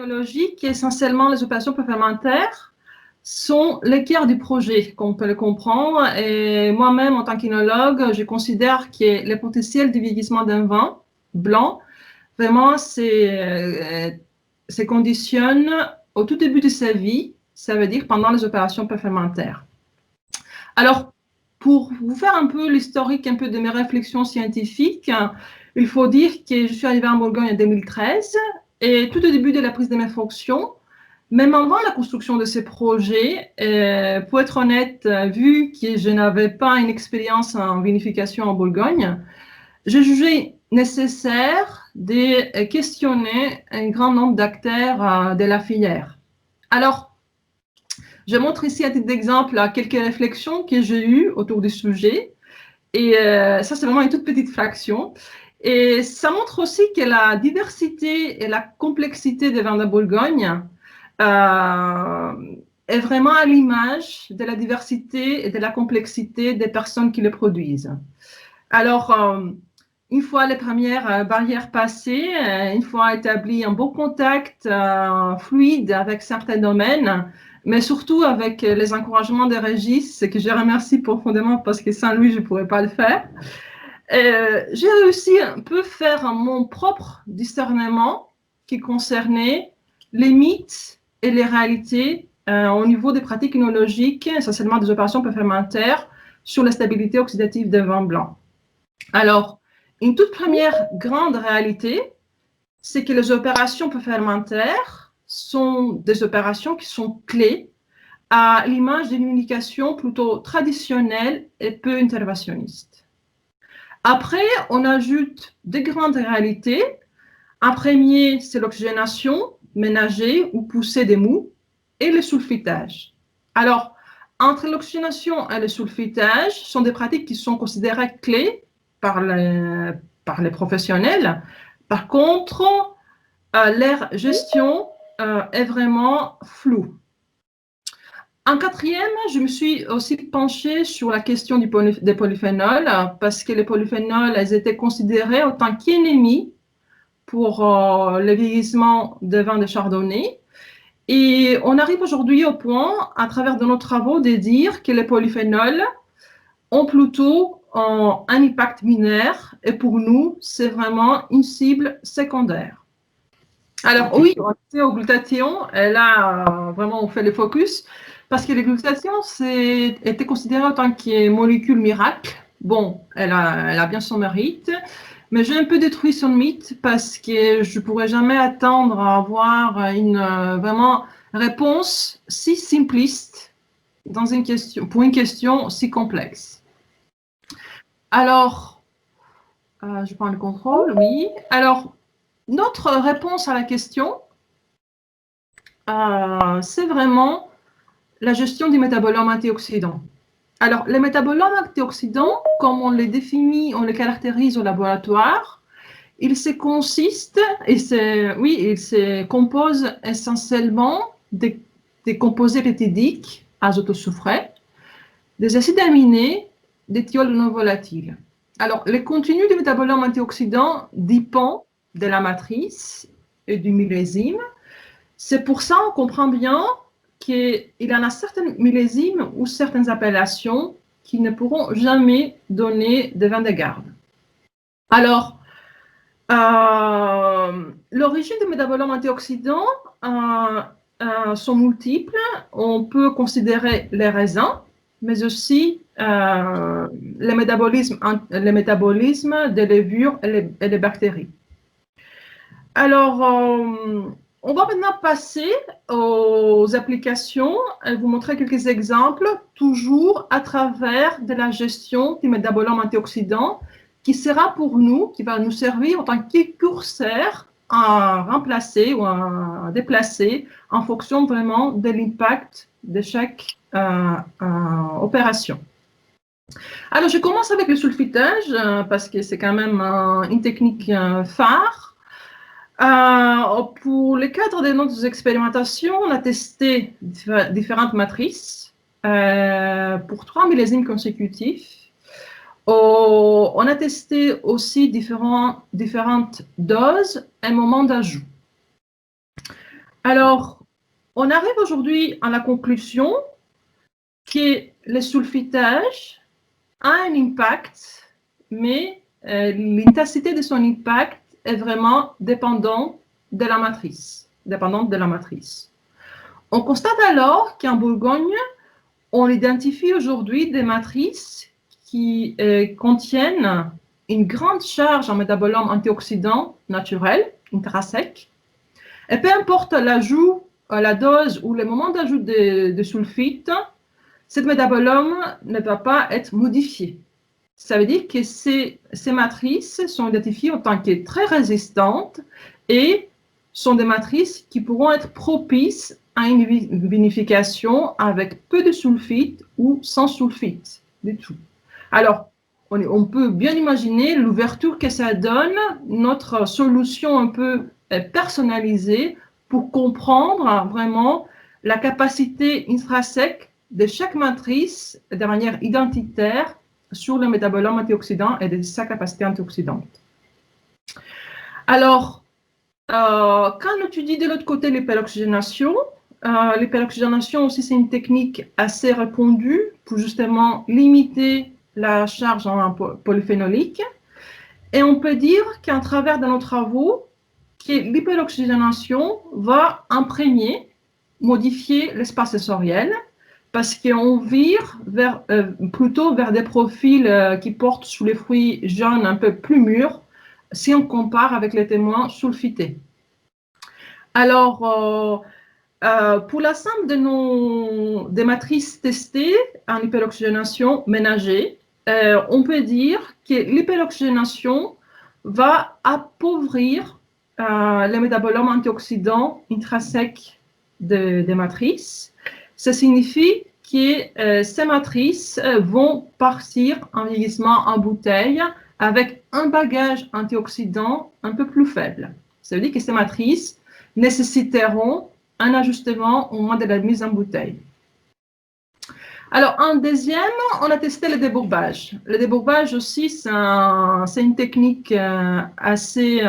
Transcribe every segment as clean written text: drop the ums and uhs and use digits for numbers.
technologiques, essentiellement les opérations complémentaires, sont le cœur du projet, comme on peut le comprendre. Et moi-même, en tant qu'œnologue, je considère que le potentiel de vieillissement d'un vin blanc, vraiment, se conditionne au tout début de sa vie, ça veut dire pendant les opérations complémentaires. Alors, pour vous faire un peu l'historique un peu de mes réflexions scientifiques, il faut dire que je suis arrivée en Bourgogne en 2013 et tout au début de la prise de mes fonctions, même avant la construction de ces projets, pour être honnête, vu que je n'avais pas une expérience en vinification en Bourgogne, je jugeais nécessaire de questionner un grand nombre d'acteurs de la filière. Alors, je montre ici à titre d'exemple quelques réflexions que j'ai eues autour du sujet. Et ça, c'est vraiment une toute petite fraction. Et ça montre aussi que la diversité et la complexité des vins de Bourgogne est vraiment à l'image de la diversité et de la complexité des personnes qui le produisent. Alors, une fois les premières barrières passées, une fois établi un bon contact fluide avec certains domaines, mais surtout avec les encouragements de Régis, que je remercie profondément parce que sans lui, je ne pourrais pas le faire. J'ai réussi un peu faire mon propre discernement qui concernait les mythes et les réalités au niveau des pratiques œnologiques, essentiellement des opérations complémentaires sur la stabilité oxydative des vins blancs. Alors, une toute première grande réalité, c'est que les opérations complémentaires sont des opérations qui sont clés à l'image d'une communication plutôt traditionnelle et peu interventionniste. Après, on ajoute des grandes réalités. Un premier, c'est l'oxygénation ménagée ou poussée des mous et le sulfitage. Alors, entre l'oxygénation et le sulfitage, ce sont des pratiques qui sont considérées clés par les professionnels. Par contre, leur gestion est vraiment floue. En quatrième, je me suis aussi penchée sur la question des polyphénols parce que les polyphénols, elles étaient considérés en tant qu'ennemis pour le vieillissement des vins de Chardonnay. Et on arrive aujourd'hui au point, à travers de nos travaux, de dire que les polyphénols ont plutôt un impact mineur et pour nous, c'est vraiment une cible secondaire. Alors oui, on sait au glutathion, et là, vraiment, on fait le focus, parce que le glutathion était considéré en tant que molécule miracle. Bon, elle a bien son mérite, mais j'ai un peu détruit son mythe parce que je ne pourrais jamais attendre à avoir une vraiment réponse si simpliste pour une question si complexe. Alors, je prends le contrôle, oui. Alors, notre réponse à la question, c'est vraiment la gestion du métabolome antioxydant. Alors, les métabolomes antioxydants, comme on les définit, on les caractérise au laboratoire, ils se composent essentiellement des composés peptidiques azotosoufrés, des acides aminés, des thiols non volatiles. Alors, le contenu du métabolome antioxydant dépend de la matrice et du millésime. C'est pour ça qu'on comprend bien qu'il y en a certains millésimes ou certaines appellations qui ne pourront jamais donner de vin de garde. Alors, l'origine des métabolome antioxydants sont multiples. On peut considérer les raisins, mais aussi le métabolisme des levures et des bactéries. Alors, on va maintenant passer aux applications et vous montrer quelques exemples, toujours à travers de la gestion du métabolome antioxydant, qui sera pour nous, qui va nous servir en tant que curseur à remplacer ou à déplacer en fonction vraiment de l'impact de chaque opération. Alors, je commence avec le sulfitage parce que c'est quand même une technique phare. Pour le cadre de nos expérimentations, on a testé différentes matrices pour 3 millésimes consécutifs. On a testé aussi différentes doses et moments d'ajout. Alors, on arrive aujourd'hui à la conclusion que le sulfitage a un impact, mais l'intensité de son impact est vraiment dépendante de la matrice. On constate alors qu'en Bourgogne, on identifie aujourd'hui des matrices qui contiennent une grande charge en métabolome antioxydant naturel, intrinsèque. Et peu importe l'ajout, la dose ou le moment d'ajout de sulfite, cette métabolome ne va pas être modifié. Ça veut dire que ces matrices sont identifiées en tant que très résistantes et sont des matrices qui pourront être propices à une vinification avec peu de sulfite ou sans sulfite du tout. Alors, on peut bien imaginer l'ouverture que ça donne, notre solution un peu personnalisée pour comprendre vraiment la capacité intrinsèque de chaque matrice de manière identitaire sur le métabolome antioxydant et de sa capacité antioxydante. Alors, quand on étudie de l'autre côté l'hyperoxygénation aussi c'est une technique assez répandue pour justement limiter la charge en polyphénolique. Et on peut dire qu'à travers de nos travaux, que l'hyperoxygénation va imprégner, modifier l'espace sensoriel, parce qu'on vire plutôt vers des profils qui portent sous les fruits jaunes un peu plus mûrs, si on compare avec les témoins sulfités. Alors, pour l'ensemble des matrices testées en hyperoxygénation ménagée, on peut dire que l'hyperoxygénation va appauvrir les métabolismes antioxydants intrinsèques des matrices. Ça signifie que ces matrices vont partir en vieillissement en bouteille avec un bagage antioxydant un peu plus faible. Ça veut dire que ces matrices nécessiteront un ajustement au moment de la mise en bouteille. Alors, en deuxième, on a testé le débourbage. Le débourbage aussi, c'est une technique assez,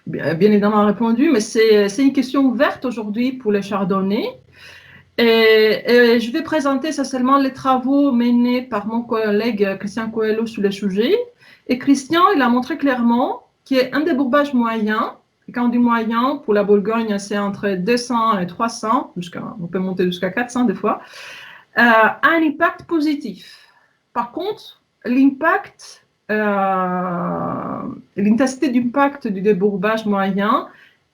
bien évidemment répondue, mais c'est une question ouverte aujourd'hui pour les chardonnays. Et je vais présenter essentiellement les travaux menés par mon collègue Christian Coelho sur le sujet. Et Christian, il a montré clairement qu'un débourbage moyen, quand on dit moyen, pour la Bourgogne, c'est entre 200 et 300, on peut monter jusqu'à 400 des fois, a un impact positif. Par contre, l'intensité d'impact du débourbage moyen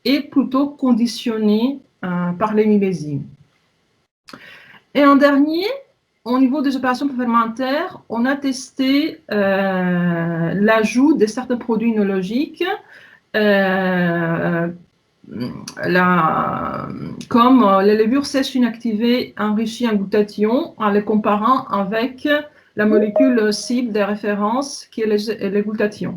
est plutôt conditionnée par les millésimes. Et en dernier, au niveau des opérations fermentaires, on a testé l'ajout de certains produits œnologiques comme les levures sèches inactivées enrichies en glutathion en les comparant avec la molécule cible de référence qui est le glutathion.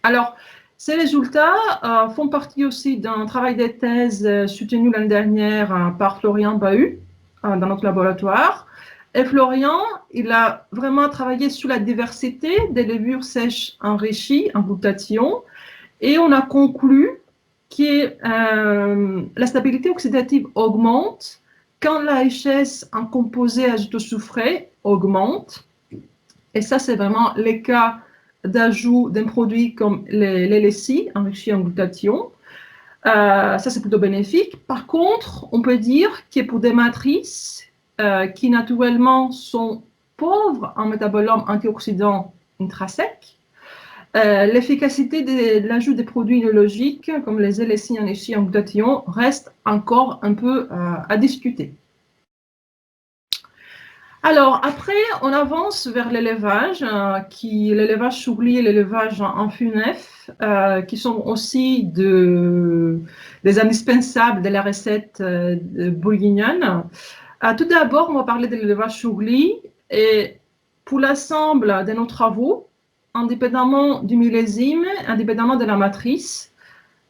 Alors, ces résultats font partie aussi d'un travail de thèse soutenu l'année dernière par Florian Bahut dans notre laboratoire. Et Florian, il a vraiment travaillé sur la diversité des levures sèches enrichies en glutathion et on a conclu que la stabilité oxydative augmente quand la HS en composé azotosufré augmente. Et ça, c'est vraiment le cas d'ajout d'un produit comme l'LSI enrichi en glutathion. Ça, c'est plutôt bénéfique. Par contre, on peut dire que pour des matrices qui naturellement sont pauvres en métabolisme antioxydant intrinsèque, l'efficacité de l'ajout des produits œnologiques comme les LSI enrichis en glutathion reste encore un peu à discuter. Alors, après, on avance vers l'élevage, l'élevage Chourli et l'élevage en FUNEF, qui sont aussi des indispensables de la recette bourguignonne. Tout d'abord, on va parler de l'élevage Chourli. Et pour l'ensemble de nos travaux, indépendamment du millésime, indépendamment de la matrice,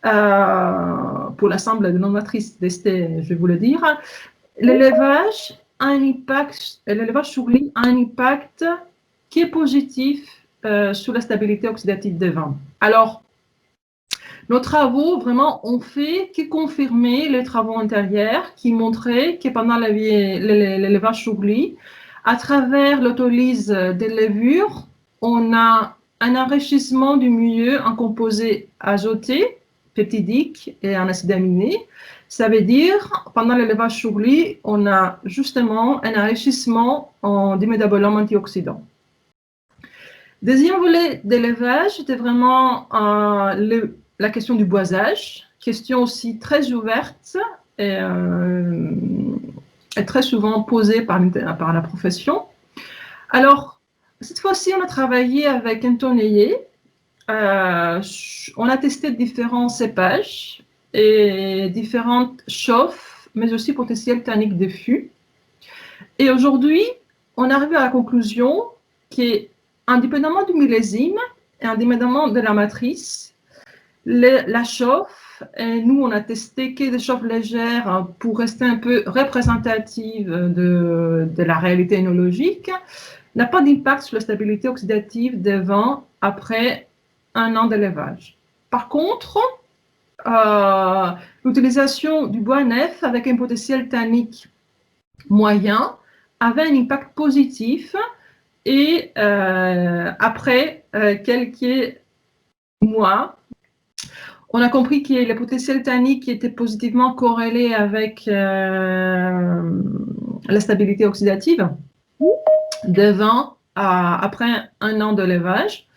pour l'ensemble de nos matrices testées, je vais vous le dire, l'élevage Chourli a un impact qui est positif sur la stabilité oxydative des vins. Alors, Nos travaux, vraiment, ont fait que confirmer les travaux antérieurs qui montraient que pendant l'élevage sur lit, à travers l'autolyse des levures, on a un enrichissement du milieu en composés azotés, peptidiques et en acides aminés. Ça veut dire, pendant l'élevage sur lit, on a justement un enrichissement en dimétabolome antioxydant. Deuxième volet d'élevage, c'était vraiment la question du boisage, question aussi très ouverte et très souvent posée par la profession. Alors, cette fois-ci, on a travaillé avec un tonneiller. On a testé différents cépages et différentes chauffes, mais aussi potentiels tanniques de fûts. Et aujourd'hui, on arrive à la conclusion qu'indépendamment du millésime et indépendamment de la matrice, la chauffe, et nous on a testé que des chauffes légères pour rester un peu représentative de la réalité œnologique, n'a pas d'impact sur la stabilité oxydative des vins après 1 an d'élevage. Par contre, l'utilisation du bois neuf avec un potentiel tannique moyen avait un impact positif et après quelques mois, on a compris que le potentiel tannique était positivement corrélé avec la stabilité oxydative des vins après 1 an de levage.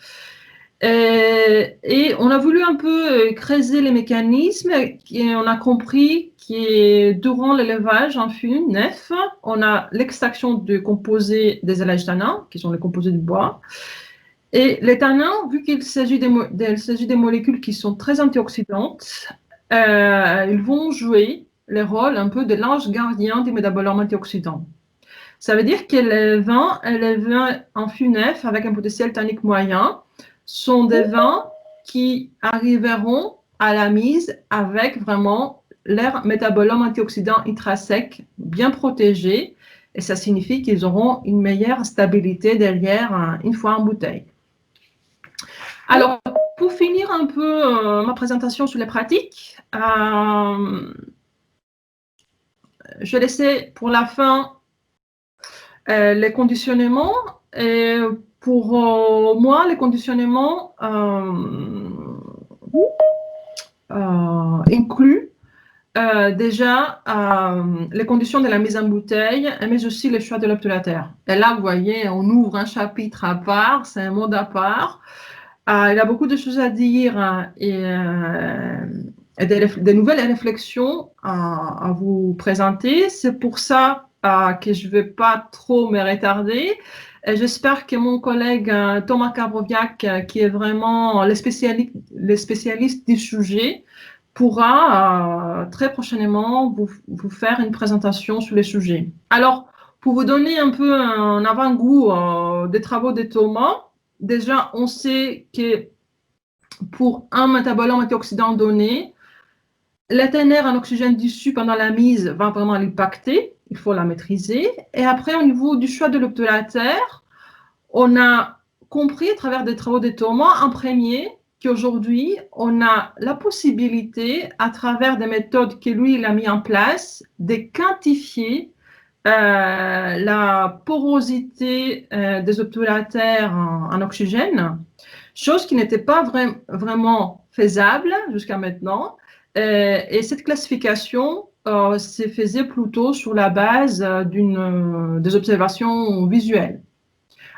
Et on a voulu un peu creuser les mécanismes et on a compris que durant l'élevage en fût neuf, on a l'extraction de composés des élages tanins, qui sont les composés du bois. Et les tanins, vu qu'il s'agit des molécules qui sont très antioxydantes, ils vont jouer le rôle un peu de l'ange gardien du métabolome antioxydant. Ça veut dire que les vins en fût neuf avec un potentiel tannique moyen sont des vins qui arriveront à la mise avec vraiment leur métabolome antioxydant intrinsèque bien protégé. Et ça signifie qu'ils auront une meilleure stabilité derrière une fois en bouteille. Alors, pour finir un peu ma présentation sur les pratiques, je vais laisser pour la fin les conditionnements. Et pour moi, les conditionnements incluent déjà les conditions de la mise en bouteille, mais aussi le choix de l'obturateur. Et là, vous voyez, on ouvre un chapitre à part, c'est un monde à part. Il y a beaucoup de choses à dire et des nouvelles réflexions à vous présenter. C'est pour ça que je ne vais pas trop me retarder. J'espère que mon collègue Thomas Carbroviac, qui est vraiment le spécialiste du sujet, pourra très prochainement vous faire une présentation sur le sujet. Alors, pour vous donner un peu un avant-goût des travaux de Thomas, déjà, on sait que pour un métabolome antioxydant donné, la TNR en oxygène dissous pendant la mise va vraiment l'impacter, il faut la maîtriser. Et après, au niveau du choix de l'obturateur, on a compris à travers des travaux de Thomas en premier qu'aujourd'hui, on a la possibilité, à travers des méthodes que lui, il a mis en place, de quantifier la porosité des obturateurs en oxygène, chose qui n'était pas vraiment faisable jusqu'à maintenant. Et cette classification se faisait plutôt sur la base des observations visuelles.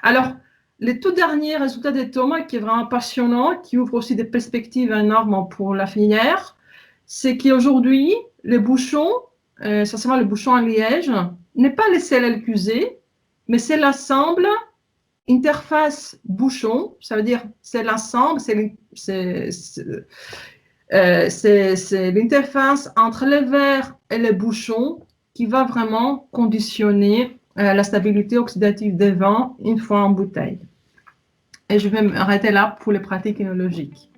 Alors, les tout derniers résultats de Thomas, qui est vraiment passionnant, qui ouvre aussi des perspectives énormes pour la filière, c'est qu'aujourd'hui, les bouchons, essentiellement le bouchon en liège, n'est pas le CLLQZ, mais c'est l'ensemble interface bouchon, ça veut dire c'est l'ensemble, c'est l'interface entre le verre et le bouchon qui va vraiment conditionner la stabilité oxydative des vins une fois en bouteille. Et je vais m'arrêter là pour les pratiques œnologiques.